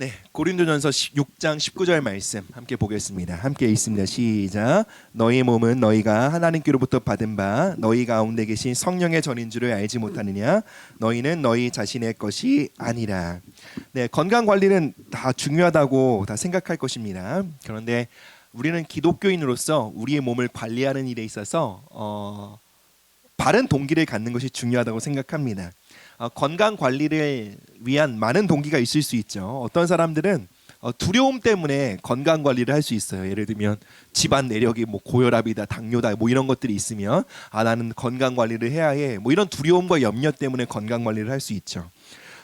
네, 고린도전서 6장 19절 말씀 함께 보겠습니다. 함께 읽습니다. 시작. 너희 몸은 너희가 하나님께로부터 받은 바 너희 가운데 계신 성령의 전인 줄을 알지 못하느냐? 너희는 너희 자신의 것이 아니라. 네, 건강 관리는 다 중요하다고 다 생각할 것입니다. 그런데 우리는 기독교인으로서 우리의 몸을 관리하는 일에 있어서 바른 동기를 갖는 것이 중요하다고 생각합니다. 건강 관리를 위한 많은 동기가 있을 수 있죠. 어떤 사람들은 두려움 때문에 건강 관리를 할 수 있어요. 예를 들면 집안 내력이 뭐 고혈압이다, 당뇨다, 뭐 이런 것들이 있으면 나는 건강 관리를 해야 해. 뭐 이런 두려움과 염려 때문에 건강 관리를 할 수 있죠.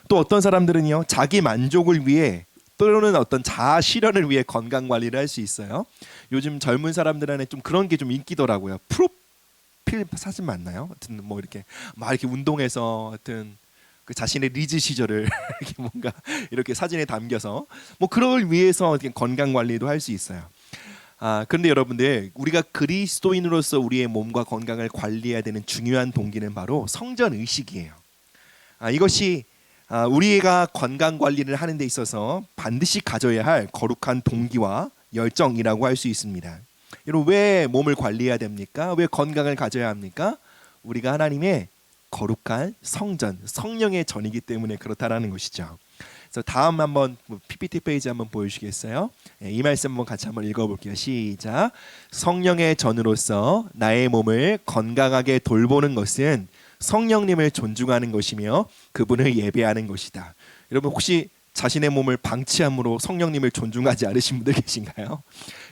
또 어떤 사람들은요, 자기 만족을 위해 또는 어떤 자아 실현을 위해 건강 관리를 할 수 있어요. 요즘 젊은 사람들한테 좀 그런 게 좀 인기더라고요. 프로필 사진 맞나요? 하여튼 뭐 이렇게 막 이렇게 운동해서 하여튼 그 자신의 리즈 시절을 이렇게 뭔가 이렇게 사진에 담겨서 뭐 그걸 위해서 건강 관리도 할 수 있어요. 그런데 여러분들, 우리가 그리스도인으로서 우리의 몸과 건강을 관리해야 되는 중요한 동기는 바로 성전 의식이에요. 이것이 우리가 건강 관리를 하는 데 있어서 반드시 가져야 할 거룩한 동기와 열정이라고 할 수 있습니다. 여러분, 왜 몸을 관리해야 됩니까? 왜 건강을 가져야 합니까? 우리가 하나님의 거룩한 성전, 성령의 전이기 때문에 그렇다라는 것이죠. 그래서 다음 한번 PPT 페이지 한번 보여주시겠어요? 이 말씀 한번 같이 한번 읽어볼게요. 시작. 성령의 전으로서 나의 몸을 건강하게 돌보는 것은 성령님을 존중하는 것이며 그분을 예배하는 것이다. 여러분, 혹시 자신의 몸을 방치함으로 성령님을 존중하지 않으신 분들 계신가요?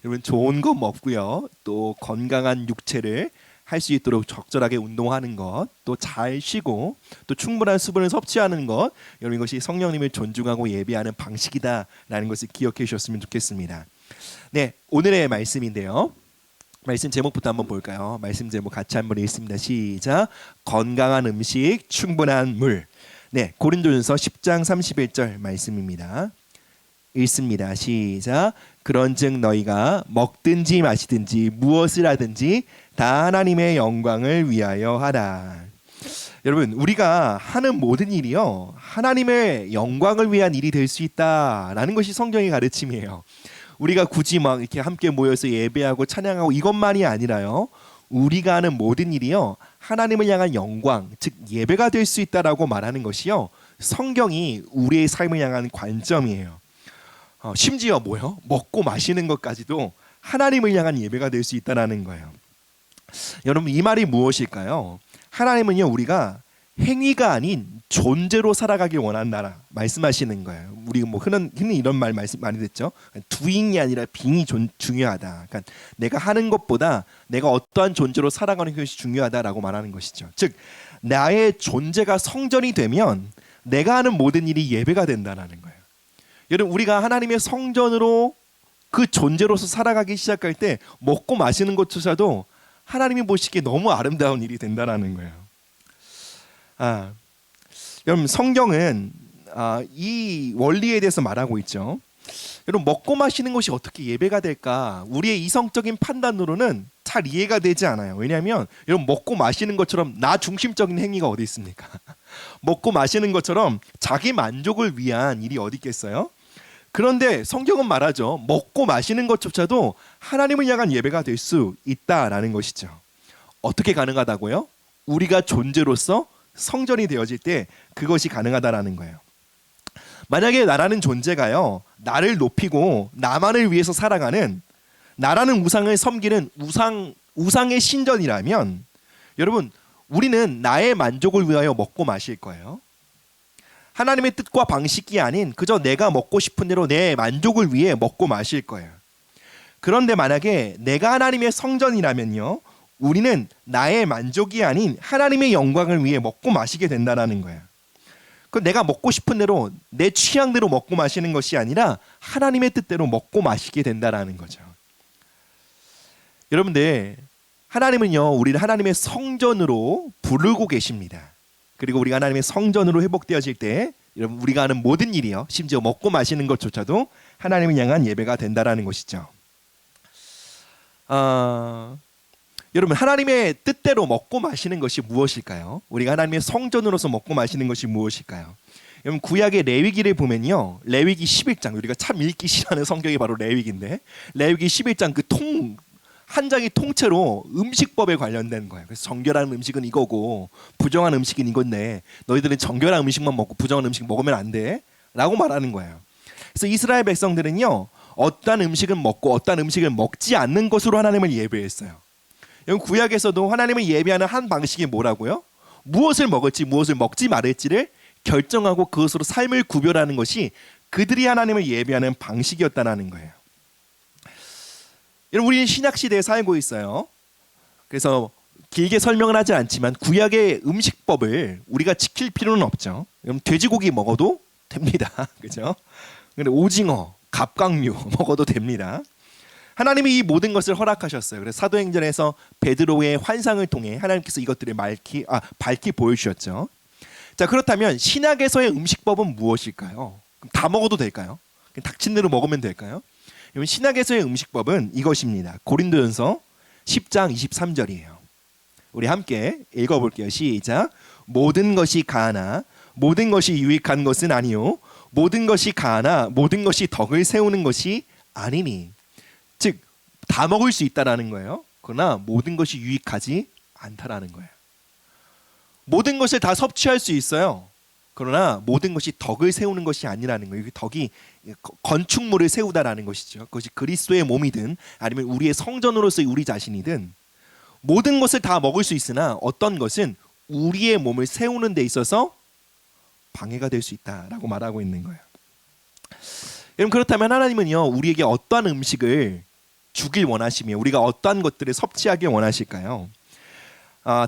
여러분, 좋은 거 먹고요, 또 건강한 육체를 할 수 있도록 적절하게 운동하는 것, 또 잘 쉬고 또 충분한 수분을 섭취하는 것, 여러분, 이것이 성령님을 존중하고 예배하는 방식이다라는 것을 기억해 주셨으면 좋겠습니다. 네, 오늘의 말씀인데요. 말씀 제목부터 한번 볼까요? 말씀 제목 같이 한번 읽습니다. 시작. 건강한 음식, 충분한 물. 네, 고린도전서 10장 31절 말씀입니다. 읽습니다. 시작. 그런즉 너희가 먹든지 마시든지 무엇을 하든지 다 하나님의 영광을 위하여 하라. 여러분, 우리가 하는 모든 일이요, 하나님의 영광을 위한 일이 될 수 있다라는 것이 성경의 가르침이에요. 우리가 굳이 막 이렇게 함께 모여서 예배하고 찬양하고 이것만이 아니라요, 우리가 하는 모든 일이요, 하나님을 향한 영광, 즉 예배가 될 수 있다라고 말하는 것이요, 성경이 우리의 삶을 향한 관점이에요. 심지어 뭐요? 먹고 마시는 것까지도 하나님을 향한 예배가 될 수 있다라는 거예요. 여러분, 이 말이 무엇일까요? 하나님은요, 우리가 행위가 아닌 존재로 살아가길 원한다 말씀하시는 거예요. 우리 뭐 흔히 이런 말 말씀 많이 듣죠. doing이 아니라 being이 중요하다. 그러니까 내가 하는 것보다 내가 어떠한 존재로 살아가는 것이 중요하다라고 말하는 것이죠. 즉, 나의 존재가 성전이 되면 내가 하는 모든 일이 예배가 된다는 거예요. 여러분, 우리가 하나님의 성전으로 그 존재로서 살아가기 시작할 때 먹고 마시는 것조차도 하나님이 보시기에 너무 아름다운 일이 된다는 거예요. 여러분, 성경은 이 원리에 대해서 말하고 있죠. 여러분, 먹고 마시는 것이 어떻게 예배가 될까? 우리의 이성적인 판단으로는 잘 이해가 되지 않아요. 왜냐하면 여러분, 먹고 마시는 것처럼 나 중심적인 행위가 어디 있습니까? 먹고 마시는 것처럼 자기 만족을 위한 일이 어디 있겠어요? 그런데 성경은 말하죠. 먹고 마시는 것조차도 하나님을 향한 예배가 될 수 있다라는 것이죠. 어떻게 가능하다고요? 우리가 존재로서 성전이 되어질 때 그것이 가능하다라는 거예요. 만약에 나라는 존재가요, 나를 높이고 나만을 위해서 살아가는, 나라는 우상을 섬기는 우상의 신전이라면, 여러분, 우리는 나의 만족을 위하여 먹고 마실 거예요. 하나님의 뜻과 방식이 아닌 그저 내가 먹고 싶은 대로 내 만족을 위해 먹고 마실 거예요. 그런데 만약에 내가 하나님의 성전이라면요, 우리는 나의 만족이 아닌 하나님의 영광을 위해 먹고 마시게 된다는 거예요. 그 내가 먹고 싶은 대로 내 취향대로 먹고 마시는 것이 아니라 하나님의 뜻대로 먹고 마시게 된다는 거죠. 여러분들, 하나님은요, 우리를 하나님의 성전으로 부르고 계십니다. 그리고 우리가 하나님의 성전으로 회복되어질 때, 여러분, 우리가 하는 모든 일이요, 심지어 먹고 마시는 것조차도 하나님을 향한 예배가 된다라는 것이죠. 여러분, 하나님의 뜻대로 먹고 마시는 것이 무엇일까요? 우리가 하나님의 성전으로서 먹고 마시는 것이 무엇일까요? 여러분 구약의 레위기를 보면요, 레위기 11장, 우리가 참 읽기 싫어하는 성경이 바로 레위기인데, 레위기 11장 그 한 장이 통째로 음식법에 관련된 거예요. 그래서 정결한 음식은 이거고 부정한 음식은 이건데 너희들은 정결한 음식만 먹고 부정한 음식 먹으면 안 돼 라고 말하는 거예요. 그래서 이스라엘 백성들은요, 어떠한 음식은 먹고 어떠한 음식을 먹지 않는 것으로 하나님을 예배했어요. 여러분 구약에서도 하나님을 예배하는 한 방식이 뭐라고요? 무엇을 먹을지 무엇을 먹지 말을지를 결정하고 그것으로 삶을 구별하는 것이 그들이 하나님을 예배하는 방식이었다는 거예요. 여러분 우리는 신약 시대에 살고 있어요. 그래서 길게 설명은 하지 않지만 구약의 음식법을 우리가 지킬 필요는 없죠. 그럼 돼지고기 먹어도 됩니다. 그죠? 근데 오징어, 갑각류 먹어도 됩니다. 하나님이 이 모든 것을 허락하셨어요. 그래서 사도행전에서 베드로의 환상을 통해 하나님께서 이것들을 밝히 보여주셨죠. 자, 그렇다면 신약에서의 음식법은 무엇일까요? 그럼 다 먹어도 될까요? 닥친 대로 먹으면 될까요? 신약에서의 음식법은 이것입니다. 고린도전서 10장 23절이에요. 우리 함께 읽어볼게요. 시작. 모든 것이 가하나 모든 것이 유익한 것은 아니요 모든 것이 가하나 모든 것이 덕을 세우는 것이 아니니. 즉 다 먹을 수 있다라는 거예요. 그러나 모든 것이 유익하지 않다라는 거예요. 모든 것을 다 섭취할 수 있어요. 그러나 모든 것이 덕을 세우는 것이 아니라는 거예요. 덕이 건축물을 세우다라는 것이죠. 그것이 그리스도의 몸이든 아니면 우리의 성전으로서의 우리 자신이든 모든 것을 다 먹을 수 있으나 어떤 것은 우리의 몸을 세우는 데 있어서 방해가 될 수 있다라고 말하고 있는 거예요. 여러분 그렇다면 하나님은요, 우리에게 어떠한 음식을 주길 원하시며 우리가 어떠한 것들을 섭취하길 원하실까요?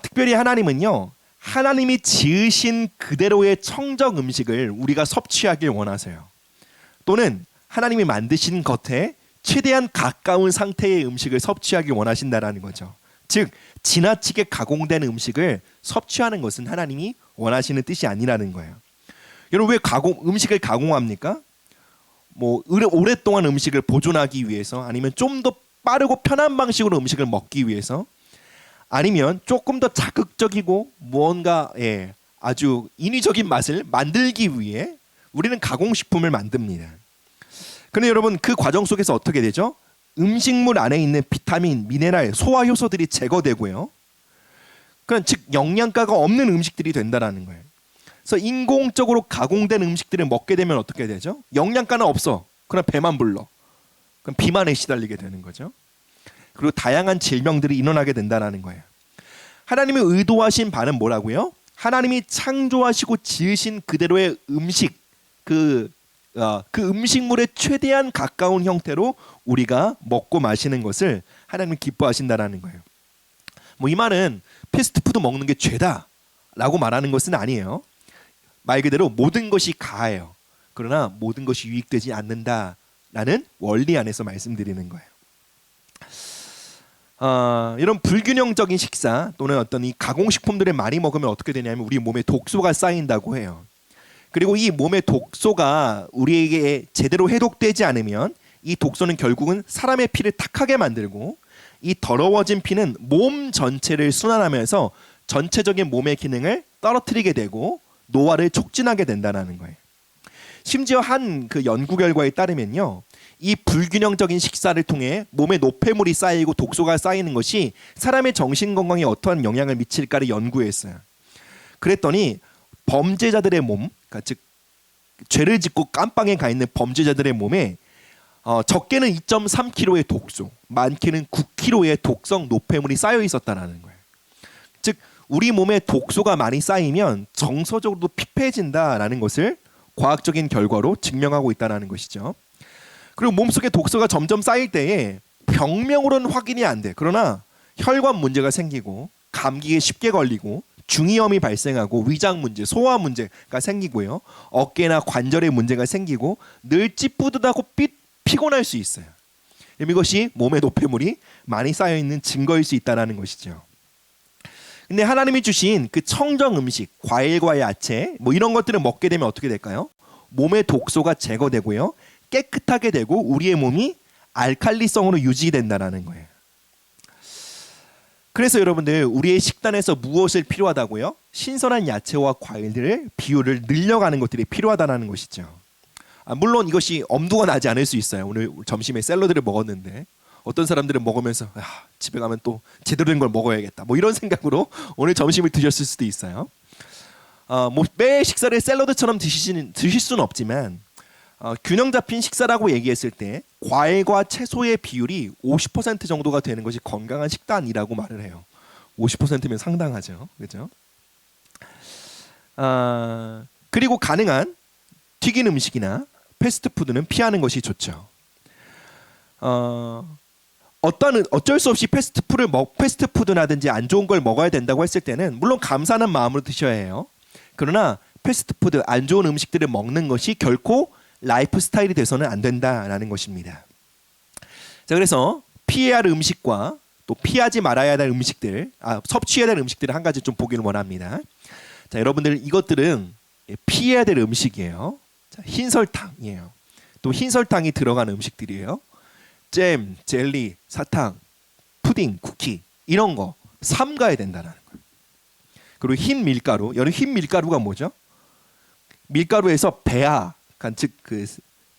특별히 하나님은요, 하나님이 지으신 그대로의 청정 음식을 우리가 섭취하길 원하세요. 또는 하나님이 만드신 겉에 최대한 가까운 상태의 음식을 섭취하길 원하신다라는 거죠. 즉 지나치게 가공된 음식을 섭취하는 것은 하나님이 원하시는 뜻이 아니라는 거예요. 여러분 왜 음식을 가공합니까? 뭐 오랫동안 음식을 보존하기 위해서, 아니면 좀 더 빠르고 편한 방식으로 음식을 먹기 위해서, 아니면 조금 더 자극적이고 무언가 아주 인위적인 맛을 만들기 위해 우리는 가공식품을 만듭니다. 그런데 여러분 그 과정 속에서 어떻게 되죠? 음식물 안에 있는 비타민, 미네랄, 소화 효소들이 제거되고요. 즉 영양가가 없는 음식들이 된다라는 거예요. 그래서 인공적으로 가공된 음식들을 먹게 되면 어떻게 되죠? 영양가는 없어. 그럼 배만 불러. 그럼 비만에 시달리게 되는 거죠. 그리고 다양한 질병들이 일어나게 된다는 거예요. 하나님이 의도하신 바는 뭐라고요? 하나님이 창조하시고 지으신 그대로의 음식, 그 음식물에 최대한 가까운 형태로 우리가 먹고 마시는 것을 하나님이 기뻐하신다는 거예요. 뭐 이 말은 패스트푸드 먹는 게 죄다라고 말하는 것은 아니에요. 말 그대로 모든 것이 가해요. 그러나 모든 것이 유익되지 않는다라는 원리 안에서 말씀드리는 거예요. 이런 불균형적인 식사 또는 어떤 이 가공식품들을 많이 먹으면 어떻게 되냐면 우리 몸에 독소가 쌓인다고 해요. 그리고 이 몸의 독소가 우리에게 제대로 해독되지 않으면 이 독소는 결국은 사람의 피를 탁하게 만들고, 이 더러워진 피는 몸 전체를 순환하면서 전체적인 몸의 기능을 떨어뜨리게 되고 노화를 촉진하게 된다는 거예요. 심지어 한 그 연구 결과에 따르면요, 이 불균형적인 식사를 통해 몸에 노폐물이 쌓이고 독소가 쌓이는 것이 사람의 정신 건강에 어떠한 영향을 미칠까를 연구했어요. 그랬더니 범죄자들의 몸, 그러니까 즉 죄를 짓고 깜빵에 가 있는 범죄자들의 몸에 적게는 2.3kg의 독소, 많게는 9kg의 독성 노폐물이 쌓여 있었다는 거예요. 즉 우리 몸에 독소가 많이 쌓이면 정서적으로도 피폐해진다라는 것을 과학적인 결과로 증명하고 있다는 것이죠. 그리고 몸속에 독소가 점점 쌓일 때에 병명으로는 확인이 안 돼. 그러나 혈관 문제가 생기고 감기에 쉽게 걸리고 중이염이 발생하고 위장 문제, 소화 문제가 생기고요. 어깨나 관절에 문제가 생기고 늘 찌뿌듯하고 피곤할 수 있어요. 이것이 몸에 노폐물이 많이 쌓여 있는 증거일 수 있다는 것이죠. 근데 하나님이 주신 그 청정 음식, 과일과 야채 뭐 이런 것들을 먹게 되면 어떻게 될까요? 몸의 독소가 제거되고요. 깨끗하게 되고 우리의 몸이 알칼리성으로 유지된다는 거예요. 그래서 여러분들 우리의 식단에서 무엇을 필요하다고요? 신선한 야채와 과일들을 비율을 늘려가는 것들이 필요하다는 것이죠. 물론 이것이 엄두가 나지 않을 수 있어요. 오늘 점심에 샐러드를 먹었는데 어떤 사람들은 먹으면서 집에 가면 또 제대로 된 걸 먹어야겠다 뭐 이런 생각으로 오늘 점심을 드셨을 수도 있어요. 뭐 매 식사를 샐러드처럼 드실 수는 없지만 균형 잡힌 식사라고 얘기했을 때 과일과 채소의 비율이 50% 정도가 되는 것이 건강한 식단이라고 말을 해요. 50%면 상당하죠, 그렇죠? 그리고 가능한 튀긴 음식이나 패스트푸드는 피하는 것이 좋죠. 어쩔 수 없이 패스트푸드라든지 안 좋은 걸 먹어야 된다고 했을 때는 물론 감사하는 마음으로 드셔야 해요. 그러나 패스트푸드, 안 좋은 음식들을 먹는 것이 결코 라이프 스타일이 돼서는 안 된다라는 것입니다. 자, 그래서 피해야 할 음식과 또 피하지 말아야 할 음식들, 섭취해야 될 음식들을 한 가지 좀 보기를 원합니다. 자, 여러분들 이것들은 피해야 될 음식이에요. 자, 흰 설탕이에요. 또 흰 설탕이 들어간 음식들이에요. 잼, 젤리, 사탕, 푸딩, 쿠키 이런 거 삼가야 된다는 거예요. 그리고 흰 밀가루, 여러분 흰 밀가루가 뭐죠? 밀가루에서 배아, 즉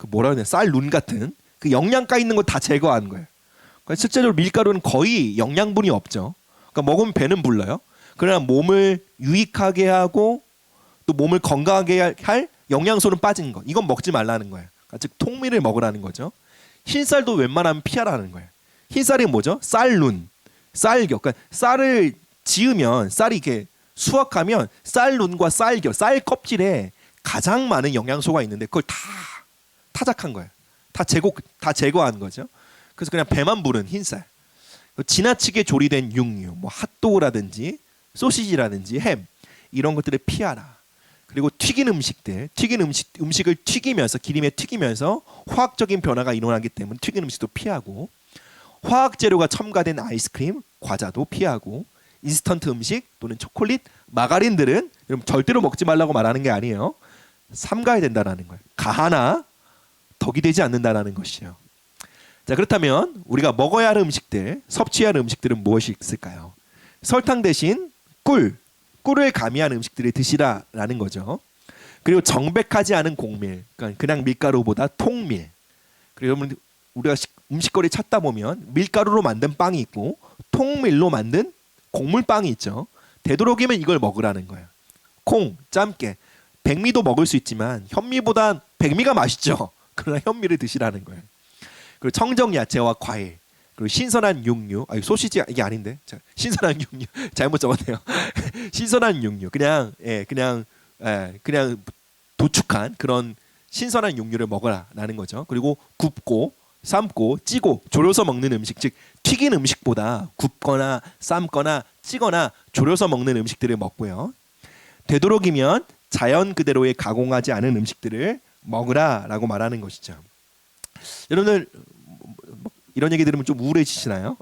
뭐라 그러냐, 쌀눈 같은 그 영양가 있는 거 다 제거하는 거예요. 그러니까 실제로 밀가루는 거의 영양분이 없죠. 그러니까 먹으면 배는 불러요. 그러나 몸을 유익하게 하고 또 몸을 건강하게 할 영양소는 빠진 거. 이건 먹지 말라는 거예요. 그러니까 즉 통밀을 먹으라는 거죠. 흰쌀도 웬만하면 피하라는 거예요. 흰쌀이 뭐죠? 쌀눈, 쌀겨. 그러니까 쌀을 지으면 쌀이 이렇게 수확하면 쌀눈과 쌀겨, 쌀 껍질에 가장 많은 영양소가 있는데 그걸 다 타작한 거예요. 다 제거한 거죠. 그래서 그냥 배만 부른 흰쌀. 지나치게 조리된 육류, 뭐 핫도그라든지 소시지라든지 햄 이런 것들을 피하라. 그리고 튀긴 음식을 튀기면서 기름에 튀기면서 화학적인 변화가 일어나기 때문에 튀긴 음식도 피하고 화학 재료가 첨가된 아이스크림, 과자도 피하고 인스턴트 음식 또는 초콜릿, 마가린들은 여러분 절대로 먹지 말라고 말하는 게 아니에요. 삼가야 된다는 거예요. 가하나 덕이 되지 않는다는 것이요. 자, 그렇다면 우리가 먹어야 할 음식들, 섭취해야 할 음식들은 무엇이 있을까요? 설탕 대신 꿀을 가미한 음식들을 드시라라는 거죠. 그리고 정백하지 않은 곡밀, 그러니까 그냥 밀가루보다 통밀. 그리고 우리가 음식거리 찾다 보면 밀가루로 만든 빵이 있고 통밀로 만든 곡물빵이 있죠. 되도록이면 이걸 먹으라는 거예요. 콩, 짬깨, 백미도 먹을 수 있지만 현미보다 백미가 맛있죠. 그러나 현미를 드시라는 거예요. 그리고 청정 야채와 과일, 그리고 신선한 육류, 소시지 이게 아닌데, 신선한 육류 잘못 적었네요. 신선한 육류, 그냥 도축한 그런 신선한 육류를 먹으라는 거죠. 그리고 굽고, 삶고, 찌고, 졸여서 먹는 음식, 즉 튀긴 음식보다 굽거나 삶거나 찌거나 졸여서 먹는 음식들을 먹고요. 되도록이면 자연 그대로의 가공하지 않은 음식들을 먹으라라고 말하는 것이죠. 여러분들 이런 얘기 들으면 좀 우울해지시나요?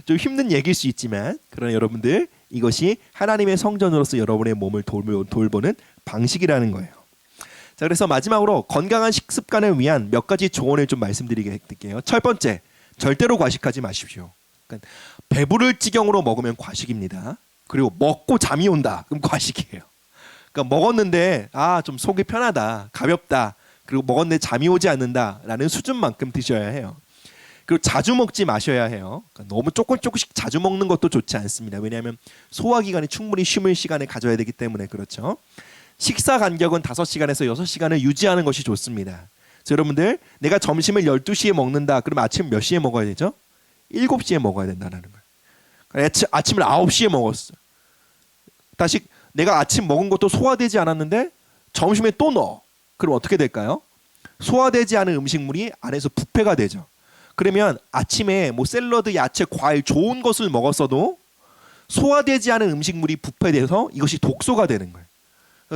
좀 힘든 얘기일 수 있지만 그러나 여러분들 이것이 하나님의 성전으로서 여러분의 몸을 돌보는 방식이라는 거예요. 자, 그래서 마지막으로 건강한 식습관을 위한 몇 가지 조언을 좀 말씀드릴게요. 첫 번째, 절대로 과식하지 마십시오. 그러니까 배부를 지경으로 먹으면 과식입니다. 그리고 먹고 잠이 온다, 그럼 과식이에요. 그러니까 먹었는데 좀 속이 편하다, 가볍다, 그리고 먹었는데 잠이 오지 않는다라는 수준만큼 드셔야 해요. 그리고 자주 먹지 마셔야 해요. 그러니까 너무 조금씩 자주 먹는 것도 좋지 않습니다. 왜냐하면 소화기관이 충분히 쉼을 시간을 가져야 되기 때문에 그렇죠. 식사 간격은 5시간에서 6시간을 유지하는 것이 좋습니다. 그래서 여러분들 내가 점심을 12시에 먹는다. 그러면 아침 몇 시에 먹어야 되죠? 7시에 먹어야 된다는 거예요. 그러니까 아침을 9시에 먹었어. 다시 내가 아침 먹은 것도 소화되지 않았는데 점심에 또 넣어. 그럼 어떻게 될까요? 소화되지 않은 음식물이 안에서 부패가 되죠. 그러면 아침에 뭐 샐러드, 야채, 과일 좋은 것을 먹었어도 소화되지 않은 음식물이 부패돼서 이것이 독소가 되는 거예요.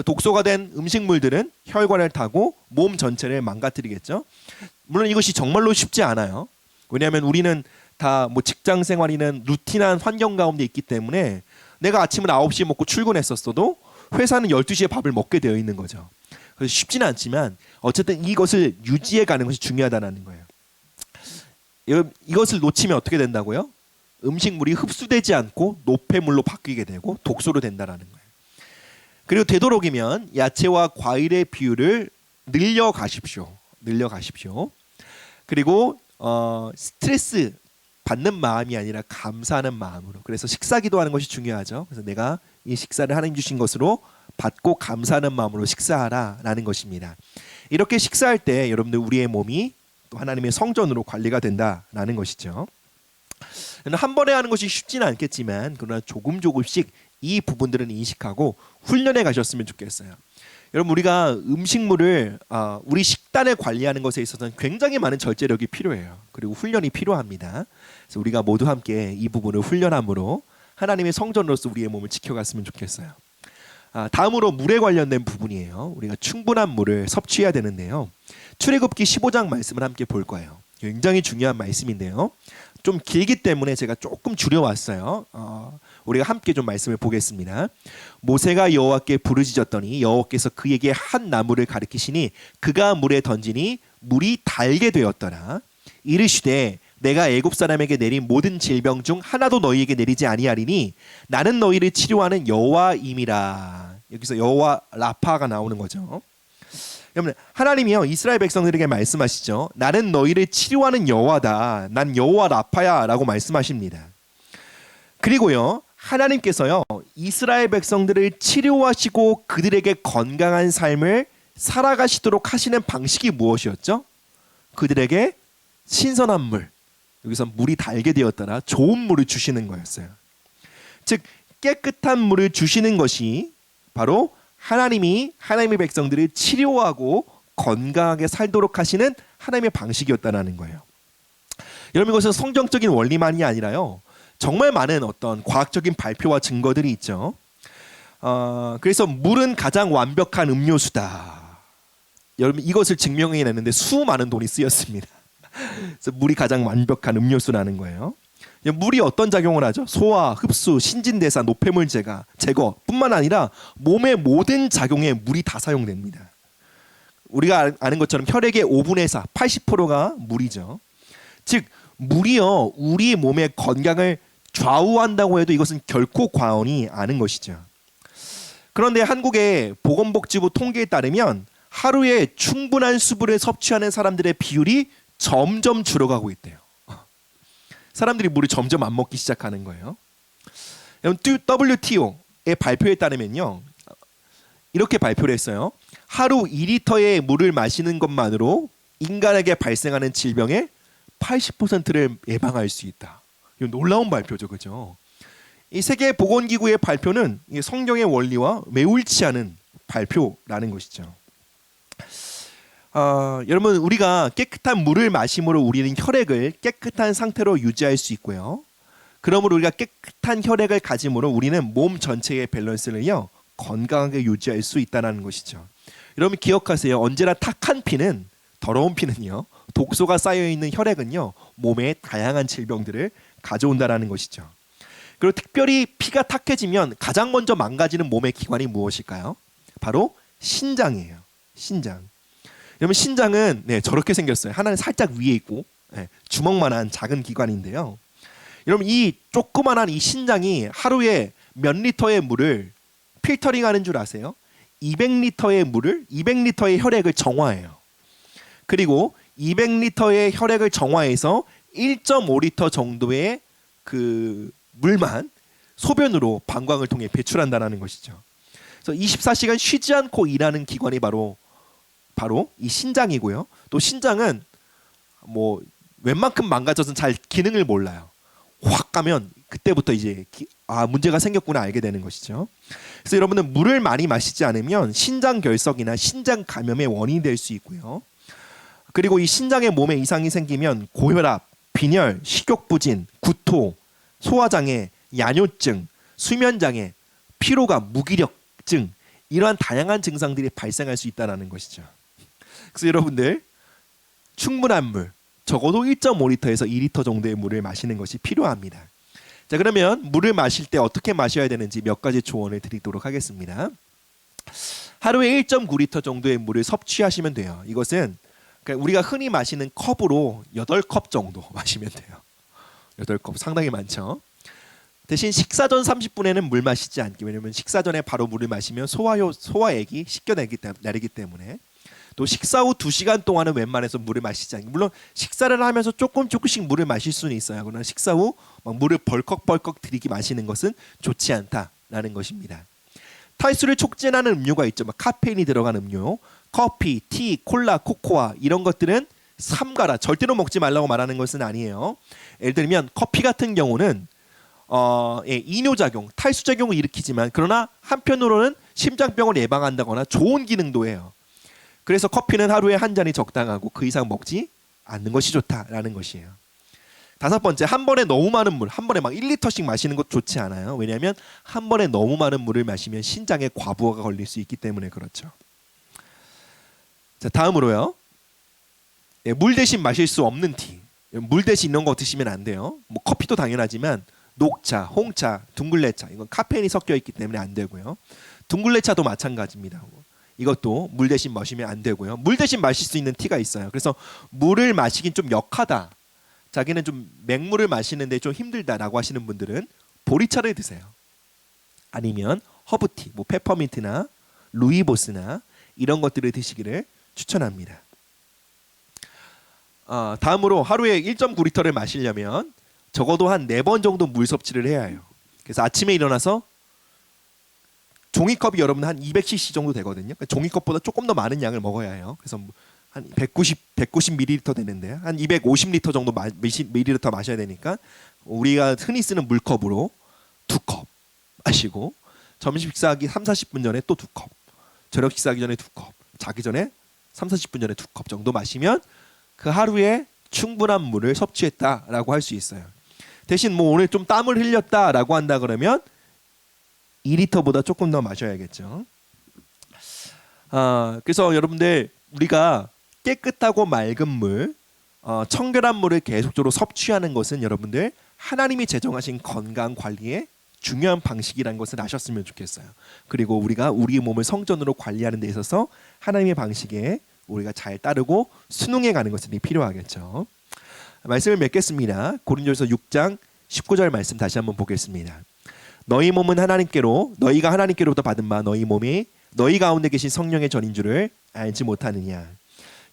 독소가 된 음식물들은 혈관을 타고 몸 전체를 망가뜨리겠죠. 물론 이것이 정말로 쉽지 않아요. 왜냐하면 우리는 다 뭐 직장 생활이는 루틴한 환경 가운데 있기 때문에 내가 아침을 9시에 먹고 출근했었어도 회사는 12시에 밥을 먹게 되어 있는 거죠. 그래서 쉽지는 않지만 어쨌든 이것을 유지해 가는 것이 중요하다는 거예요. 이것을 놓치면 어떻게 된다고요? 음식물이 흡수되지 않고 노폐물로 바뀌게 되고 독소로 된다라는 거예요. 그리고 되도록이면 야채와 과일의 비율을 늘려가십시오. 그리고 스트레스 받는 마음이 아니라 감사하는 마음으로. 그래서 식사 기도하는 것이 중요하죠. 그래서 내가 이 식사를 하나님 주신 것으로 받고 감사하는 마음으로 식사하라라는 것입니다. 이렇게 식사할 때 여러분들 우리의 몸이 또 하나님의 성전으로 관리가 된다라는 것이죠. 한 번에 하는 것이 쉽지는 않겠지만 그러나 조금씩 이 부분들은 인식하고 훈련해 가셨으면 좋겠어요. 여러분 우리가 음식물을 우리 식단을 관리하는 것에 있어서는 굉장히 많은 절제력이 필요해요. 그리고 훈련이 필요합니다. 그래서 우리가 모두 함께 이 부분을 훈련함으로 하나님의 성전으로서 우리의 몸을 지켜갔으면 좋겠어요. 다음으로 물에 관련된 부분이에요. 우리가 충분한 물을 섭취해야 되는데요. 출애굽기 15장 말씀을 함께 볼 거예요. 굉장히 중요한 말씀인데요. 좀 길기 때문에 제가 조금 줄여왔어요. 우리가 함께 좀 말씀을 보겠습니다. 모세가 여호와께 부르짖었더니 여호와께서 그에게 한 나무를 가리키시니 그가 물에 던지니 물이 달게 되었더라. 이르시되 내가 애굽 사람에게 내린 모든 질병 중 하나도 너희에게 내리지 아니하리니 나는 너희를 치료하는 여호와임이라. 여기서 여호와 라파가 나오는 거죠. 여러분 하나님이요 이스라엘 백성들에게 말씀하시죠. 나는 너희를 치료하는 여호와다. 난 여호와 라파야라고 말씀하십니다. 그리고요 하나님께서요 이스라엘 백성들을 치료하시고 그들에게 건강한 삶을 살아가시도록 하시는 방식이 무엇이었죠? 그들에게 신선한 물, 여기서 물이 달게 되었더라. 좋은 물을 주시는 거였어요. 즉 깨끗한 물을 주시는 것이 바로 하나님이 하나님의 백성들을 치료하고 건강하게 살도록 하시는 하나님의 방식이었다는 거예요. 여러분 이것은 성경적인 원리만이 아니라요. 정말 많은 어떤 과학적인 발표와 증거들이 있죠. 그래서 물은 가장 완벽한 음료수다. 여러분 이것을 증명해내는데 수많은 돈이 쓰였습니다. 그래서 물이 가장 완벽한 음료수라는 거예요. 물이 어떤 작용을 하죠? 소화, 흡수, 신진대사, 노폐물 제거뿐만 아니라 몸의 모든 작용에 물이 다 사용됩니다. 우리가 아는 것처럼 혈액의 5분의 4, 80%가 물이죠. 즉 물이요 우리 몸의 건강을 좌우한다고 해도 이것은 결코 과언이 아닌 것이죠. 그런데 한국의 보건복지부 통계에 따르면 하루에 충분한 수분을 섭취하는 사람들의 비율이 점점 줄어가고 있대요. 사람들이 물을 점점 안 먹기 시작하는 거예요. WTO의 발표에 따르면요. 이렇게 발표를 했어요. 하루 2리터의 물을 마시는 것만으로 인간에게 발생하는 질병의 80%를 예방할 수 있다. 이거 놀라운 발표죠. 그죠? 이 세계보건기구의 발표는 성경의 원리와 매우 일치하는 발표라는 것이죠. 여러분 우리가 깨끗한 물을 마심으로 우리는 혈액을 깨끗한 상태로 유지할 수 있고요. 그러므로 우리가 깨끗한 혈액을 가짐으로 우리는 몸 전체의 밸런스를요 건강하게 유지할 수 있다는 것이죠. 여러분 기억하세요. 언제나 탁한 피는 더러운 피는요 독소가 쌓여 있는 혈액은요 몸에 다양한 질병들을 가져온다는 것이죠. 그리고 특별히 피가 탁해지면 가장 먼저 망가지는 몸의 기관이 무엇일까요? 바로 신장이에요. 신장. 여러분 신장은 저렇게 생겼어요. 하나는 살짝 위에 있고 주먹만한 작은 기관인데요. 여러분 이 조그만한 이 신장이 하루에 몇 리터의 물을 필터링하는 줄 아세요? 200리터의 혈액을 정화해요. 그리고 200리터의 혈액을 정화해서 1.5리터 정도의 그 물만 소변으로 방광을 통해 배출한다는 것이죠. 그래서 24시간 쉬지 않고 일하는 기관이 바로 이 신장이고요. 또 신장은 뭐 웬만큼 망가져서 잘 기능을 몰라요. 확 가면 그때부터 이제 문제가 생겼구나 알게 되는 것이죠. 그래서 여러분은 물을 많이 마시지 않으면 신장 결석이나 신장 감염의 원인이 될 수 있고요. 그리고 이 신장에 몸에 이상이 생기면 고혈압, 빈혈, 식욕부진, 구토, 소화장애, 야뇨증, 수면장애, 피로감, 무기력증 이러한 다양한 증상들이 발생할 수 있다는 것이죠. 그래서 여러분들 충분한 물, 적어도 1.5리터에서 2리터 정도의 물을 마시는 것이 필요합니다. 자, 그러면 물을 마실 때 어떻게 마셔야 되는지 몇 가지 조언을 드리도록 하겠습니다. 하루에 1.9리터 정도의 물을 섭취하시면 돼요. 이것은 그러니까 우리가 흔히 마시는 컵으로 8컵 정도 마시면 돼요. 8컵 상당히 많죠. 대신 식사 전 30분에는 물 마시지 않기. 왜냐면 식사 전에 바로 물을 마시면 소화액이 씻겨내기 때문에. 또 식사 후 2시간 동안은 웬만해서 물을 마시지 않기. 물론 식사를 하면서 조금씩 물을 마실 수는 있어요. 그러나 식사 후 막 물을 벌컥벌컥 들이기 마시는 것은 좋지 않다라는 것입니다. 탈수를 촉진하는 음료가 있죠. 막 카페인이 들어간 음료, 커피, 티, 콜라, 코코아 이런 것들은 삼가라. 절대로 먹지 말라고 말하는 것은 아니에요. 예를 들면 커피 같은 경우는 이뇨작용, 탈수작용을 일으키지만 그러나 한편으로는 심장병을 예방한다거나 좋은 기능도 해요. 그래서 커피는 하루에 한 잔이 적당하고 그 이상 먹지 않는 것이 좋다라는 것이에요. 5번째, 한 번에 너무 많은 물, 한 번에 막 1리터씩 마시는 것 좋지 않아요. 왜냐하면 한 번에 너무 많은 물을 마시면 신장에 과부하가 걸릴 수 있기 때문에 그렇죠. 자, 다음으로요. 물 대신 마실 수 없는 티. 물 대신 이런 거 드시면 안 돼요. 뭐 커피도 당연하지만 녹차, 홍차, 둥글레차 이건 카페인이 섞여 있기 때문에 안 되고요. 둥글레차도 마찬가지입니다. 이것도 물 대신 마시면 안 되고요. 물 대신 마실 수 있는 티가 있어요. 그래서 물을 마시긴 좀 역하다. 자기는 좀 맹물을 마시는데 좀 힘들다라고 하시는 분들은 보리차를 드세요. 아니면 허브티, 뭐 페퍼민트나 루이보스나 이런 것들을 드시기를 추천합니다. 다음으로 하루에 1.9리터를 마시려면 적어도 한 4번 정도 물 섭취를 해야 해요. 그래서 아침에 일어나서 종이컵이 여러분 한 200cc 정도 되거든요. 그러니까 종이컵보다 조금 더 많은 양을 먹어야 해요. 그래서 한 190ml 되는데 한 250리터 정도 밀리리터 마셔야 되니까 우리가 흔히 쓰는 물컵으로 2컵 마시고 점심 식사하기 3-40분 전에 또 2컵, 저녁 식사하기 전에 2컵, 자기 전에 3-40분 전에 2컵 정도 마시면 그 하루에 충분한 물을 섭취했다라고 할 수 있어요. 대신 뭐 오늘 좀 땀을 흘렸다라고 한다 그러면 2리터보다 조금 더 마셔야겠죠. 그래서 여러분들 우리가 깨끗하고 맑은 물, 청결한 물을 계속적으로 섭취하는 것은 여러분들 하나님이 제정하신 건강 관리의 중요한 방식이라는 것을 아셨으면 좋겠어요. 그리고 우리가 우리의 몸을 성전으로 관리하는 데 있어서 하나님의 방식에 우리가 잘 따르고 순응해 가는 것이 필요하겠죠. 말씀을 맺겠습니다. 고린도전서 6장 19절 말씀 다시 한번 보겠습니다. 너희 몸은 너희가 하나님께로부터 받은 바 너희 몸이 너희 가운데 계신 성령의 전인 줄을 알지 못하느냐.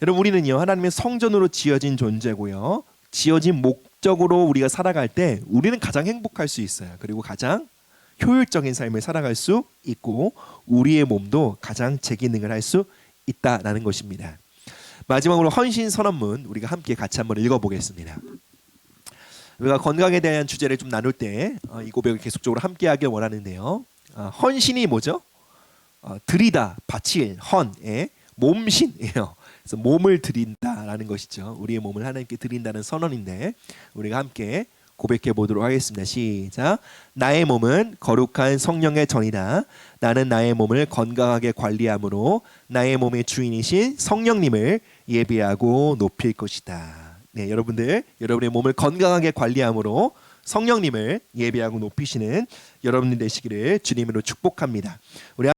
여러분 우리는요 하나님의 성전으로 지어진 존재고요. 지어진 목적으로 우리가 살아갈 때 우리는 가장 행복할 수 있어요. 그리고 가장 효율적인 삶을 살아갈 수 있고 우리의 몸도 가장 제 기능을 할 수 있다라는 것입니다. 마지막으로 헌신 선언문 우리가 함께 같이 한번 읽어보겠습니다. 우리가 건강에 대한 주제를 좀 나눌 때 이 고백을 계속적으로 함께하길 원하는데요. 헌신이 뭐죠? 드리다, 바칠, 헌의 몸신이에요. 그래서 몸을 드린다라는 것이죠. 우리의 몸을 하나님께 드린다는 선언인데 우리가 함께 고백해 보도록 하겠습니다. 시작. 나의 몸은 거룩한 성령의 전이다. 나는 나의 몸을 건강하게 관리함으로 나의 몸의 주인이신 성령님을 예배하고 높일 것이다. 네, 여러분의 몸을 건강하게 관리함으로 성령님을 예배하고 높이시는 여러분들 되시기를 주님으로 축복합니다. 우리